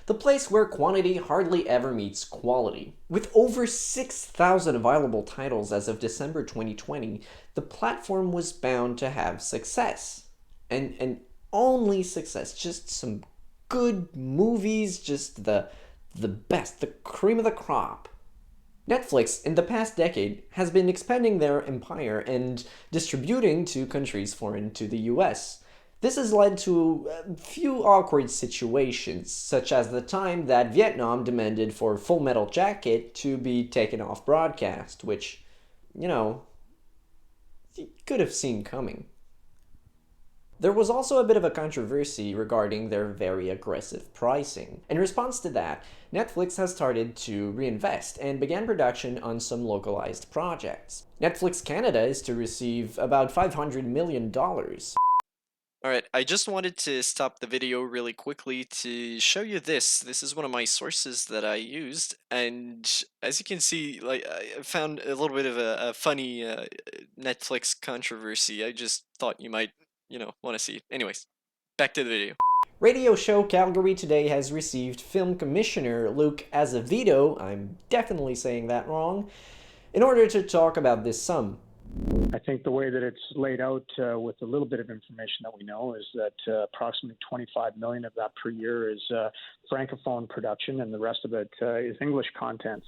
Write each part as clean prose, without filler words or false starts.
the place where quantity hardly ever meets quality. With over 6,000 available titles as of December 2020, the platform was bound to have success. And only success, just some good movies, just the best, the cream of the crop. Netflix, in the past decade, has been expanding their empire and distributing to countries foreign to the US. This has led to a few awkward situations, such as the time that Vietnam demanded for Full Metal Jacket to be taken off broadcast, which, you could have seen coming. There was also a bit of a controversy regarding their very aggressive pricing. In response to that, Netflix has started to reinvest and began production on some localized projects. Netflix Canada is to receive about $500 million. Alright, I just wanted to stop the video really quickly to show you this. This is one of my sources that I used, and as you can see, like I found a little bit of a funny Netflix controversy. I just thought you might, want to see. Anyways, back to the video. Radio show Calgary Today has received Film Commissioner Luke Azevedo, I'm definitely saying that wrong, in order to talk about this sum. I think the way that it's laid out with a little bit of information that we know is that approximately 25 million of that per year is francophone production, and the rest of it is English contents.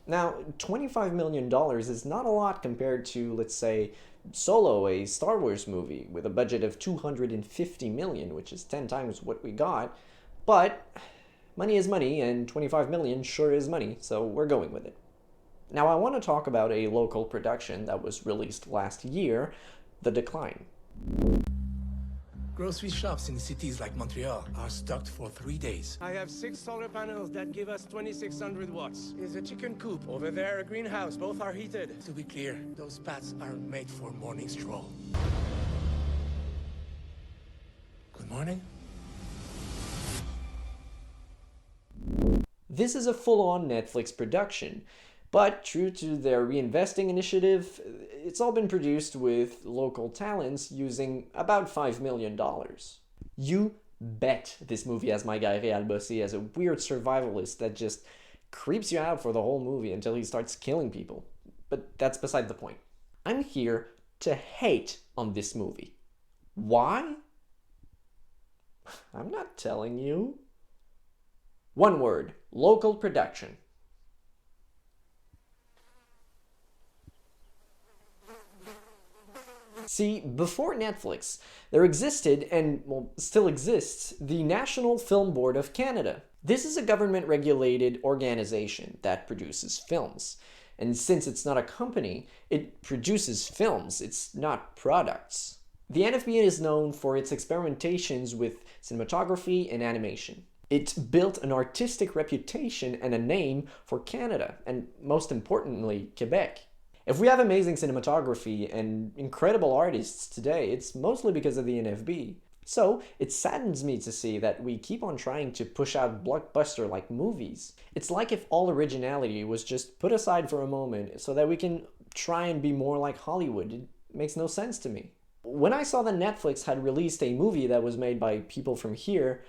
Now, $25 million is not a lot compared to, let's say, Solo, a Star Wars movie with a budget of $250 million, which is 10 times what we got. But money is money, and $25 million sure is money, so we're going with it. Now, I want to talk about a local production that was released last year, The Decline. Grocery shops in cities like Montreal are stocked for 3 days. I have 6 solar panels that give us 2,600 watts. Is a chicken coop. Over there, a greenhouse. Both are heated. To be clear, those paths aren't made for morning stroll. Good morning. This is a full-on Netflix production, but true to their reinvesting initiative, it's all been produced with local talents using about $5 million. You bet this movie has my guy Réal Bossé as a weird survivalist that just creeps you out for the whole movie until he starts killing people. But that's beside the point. I'm here to hate on this movie. Why? I'm not telling you. One word: local production. See, before Netflix, there existed, and still exists, the National Film Board of Canada. This is a government-regulated organization that produces films. And since it's not a company, it produces films, it's not products. The NFB is known for its experimentations with cinematography and animation. It built an artistic reputation and a name for Canada, and most importantly, Quebec. If we have amazing cinematography and incredible artists today, it's mostly because of the NFB. So, it saddens me to see that we keep on trying to push out blockbuster-like movies. It's like if all originality was just put aside for a moment so that we can try and be more like Hollywood. It makes no sense to me. When I saw that Netflix had released a movie that was made by people from here,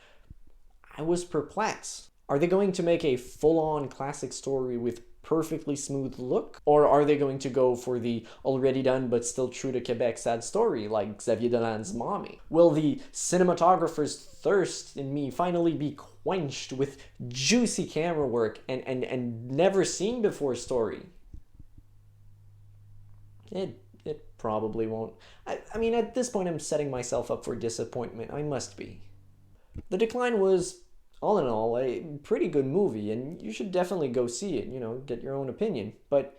I was perplexed. Are they going to make a full-on classic story with perfectly smooth look? Or are they going to go for the already done but still true to Quebec sad story like Xavier Dolan's Mommy? Will the cinematographer's thirst in me finally be quenched with juicy camera work and never seen before story? It probably won't. I mean, at this point I'm setting myself up for disappointment. I must be. The Decline was, all in all, a pretty good movie, and you should definitely go see it, get your own opinion. But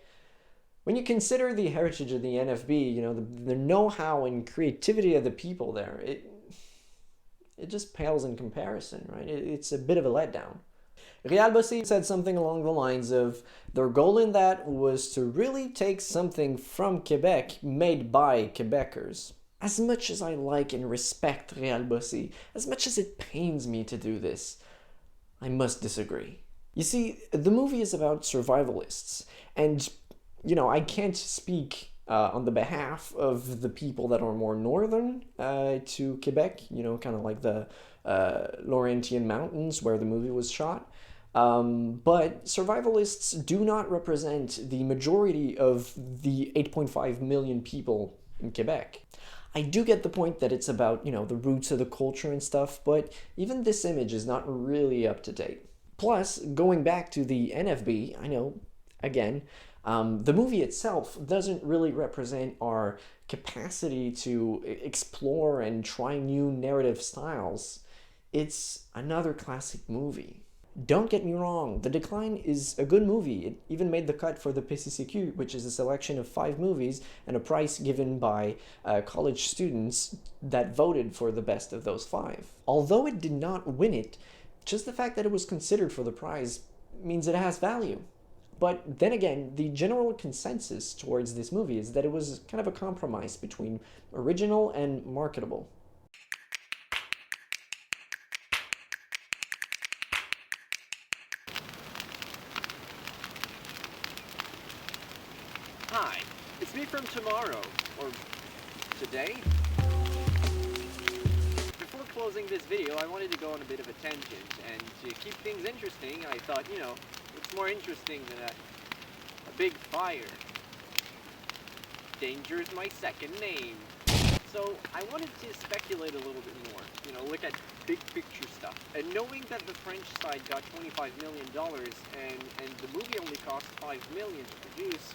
when you consider the heritage of the NFB, the know-how and creativity of the people there, it just pales in comparison, right? It's a bit of a letdown. Réal Bossé said something along the lines of, their goal in that was to really take something from Quebec made by Quebecers. As much as I like and respect Réal Bossé, as much as it pains me to do this, I must disagree. You see, the movie is about survivalists, and, I can't speak on the behalf of the people that are more northern to Quebec, kind of like the Laurentian Mountains, where the movie was shot. But survivalists do not represent the majority of the 8.5 million people in Quebec. I do get the point that it's about, the roots of the culture and stuff, but even this image is not really up to date. Plus, going back to the NFB, I know, again, the movie itself doesn't really represent our capacity to explore and try new narrative styles. It's another classic movie. Don't get me wrong, The Decline is a good movie. It even made the cut for the PCCQ, which is a selection of 5 movies and a prize given by college students that voted for the best of those 5. Although it did not win it, just the fact that it was considered for the prize means it has value. But then again, the general consensus towards this movie is that it was kind of a compromise between original and marketable. Hi, it's me from tomorrow, or today. Before closing this video, I wanted to go on a bit of a tangent, and to keep things interesting, I thought, what's more interesting than a big fire? Danger's my second name. So I wanted to speculate a little bit more, look at big picture stuff. And knowing that the French side got $25 million and the movie only cost $5 million to produce,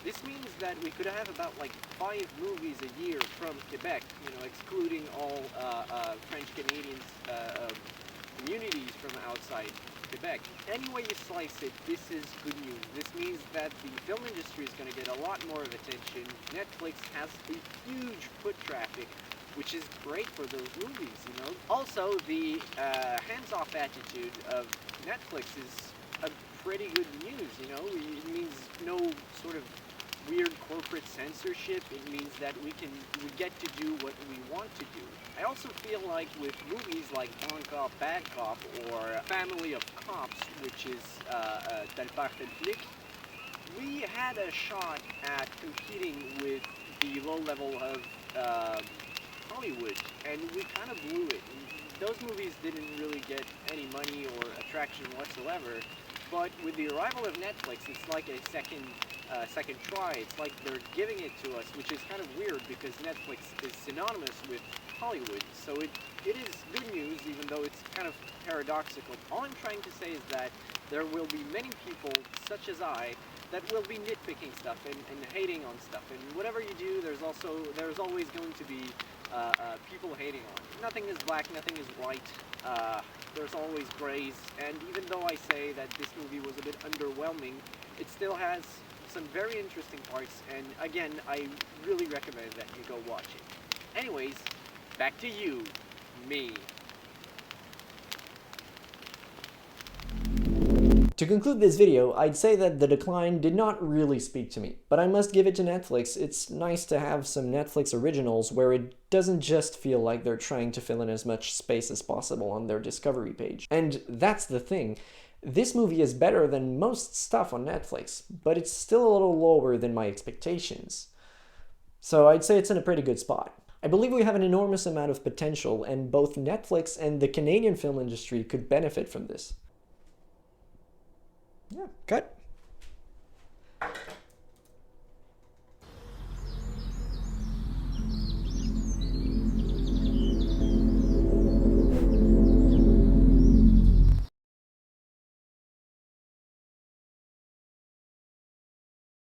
this means that we could have about 5 movies a year from Quebec, excluding all French-Canadian communities from outside Quebec. Any way you slice it, this is good news. This means that the film industry is going to get a lot more of attention. Netflix has a huge foot traffic, which is great for those movies, Also, the hands-off attitude of Netflix is a pretty good news, It means no sort of weird corporate censorship. It means that we get to do what we want to do. I also feel like with movies like Bon Cop, Bad Cop, or Family of Cops, which is Tel Père Tel Flic, we had a shot at competing with the low level of Hollywood, and we kind of blew it. Those movies didn't really get any money or attraction whatsoever, but with the arrival of Netflix, it's like a second try. It's like they're giving it to us, which is kind of weird because Netflix is synonymous with Hollywood. So it is good news, even though it's kind of paradoxical. All I'm trying to say is that there will be many people, such as I, that will be nitpicking stuff and hating on stuff. And whatever you do, there's always going to be people hating on it. Nothing is black, nothing is white. There's always grays. And even though I say that this movie was a bit underwhelming, it still has some very interesting parts. And again, I really recommend that you go watch it. Anyways, back to you, me. To conclude this video, I'd say that The Decline did not really speak to me, but I must give it to Netflix. It's nice to have some Netflix originals where it doesn't just feel like they're trying to fill in as much space as possible on their discovery page. And that's the thing. This movie is better than most stuff on Netflix, but it's still a little lower than my expectations. So I'd say it's in a pretty good spot. I believe we have an enormous amount of potential, and both Netflix and the Canadian film industry could benefit from this. Yeah, cut.